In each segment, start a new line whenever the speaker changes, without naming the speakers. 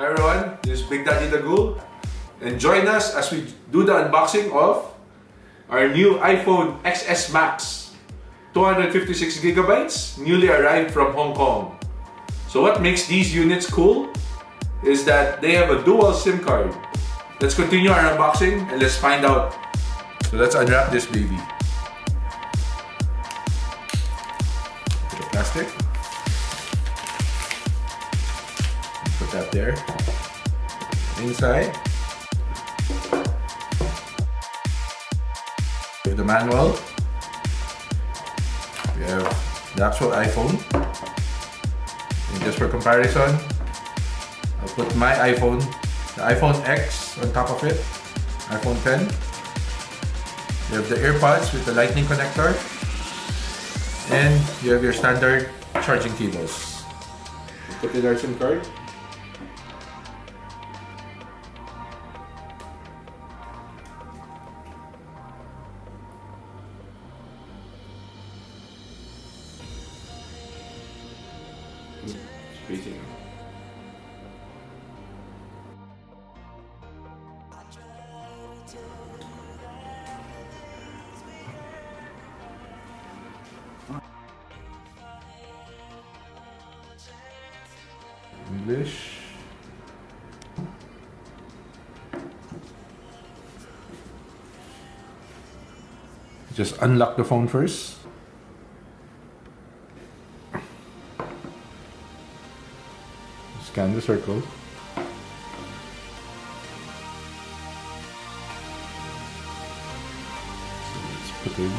Hi everyone, this is Big Daddy Dagul, and join us as we do the unboxing of our new iPhone XS Max, 256 gigabytes, newly arrived from Hong Kong. So what makes these units cool is that they have a dual SIM card. Let's continue our unboxing and let's find out. So let's unwrap this baby. Bit of plastic. Put that there. Inside, we have the manual. We have the actual iPhone. And just for comparison, I'll put my iPhone, the iPhone X on top of it, iPhone 10. You have the AirPods with the lightning connector. And you have your standard charging cables. Put in our SIM card. Spacing. English. Just unlock the phone first. Scan the circle. So let's put in.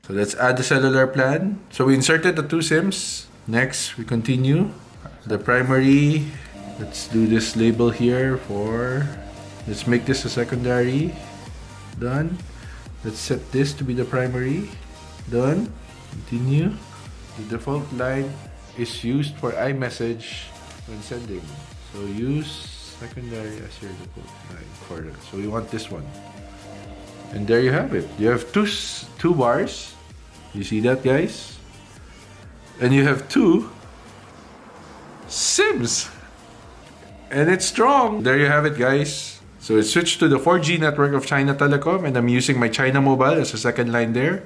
So let's add the cellular plan. So we inserted the two SIMs. Next, we continue. The primary, let's do this label here for, let's make this a secondary. Done. Let's set this to be the primary. Done. Continue. The default line is used for iMessage when sending. So use secondary as your default line for it. So we want this one. And there you have it. You have two bars. You see that, guys? And you have two SIMs. And it's strong. There you have it, guys. So it switched to the 4G network of China Telecom, and I'm using my China Mobile as a second line there,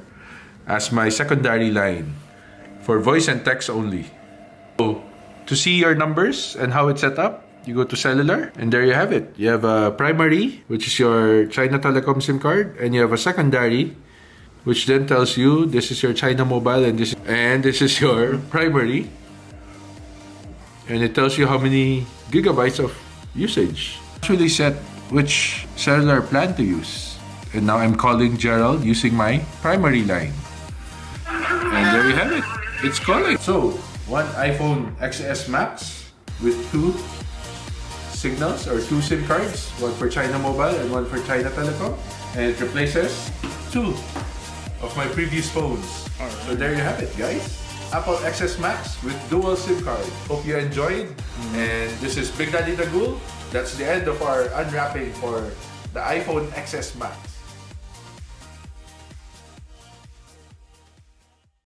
as my secondary line for voice and text only. So to see your numbers and how it's set up, you go to cellular, and there you have it. You have a primary, which is your China Telecom SIM card, and you have a secondary, which then tells you this is your China Mobile and this is your primary. And it tells you how many gigabytes of usage. Actually set which cellular plan to use. And now I'm calling Gerald using my primary line. And there you have it. It's calling. So, one iPhone XS Max with two signals or two SIM cards, one for China Mobile and one for China Telecom, and it replaces two of my previous phones. Right. So there you have it, guys. Apple XS Max with dual SIM card. Hope you enjoyed. And this is Big Daddy Dagul. That's the end of our unwrapping for the iPhone XS Max.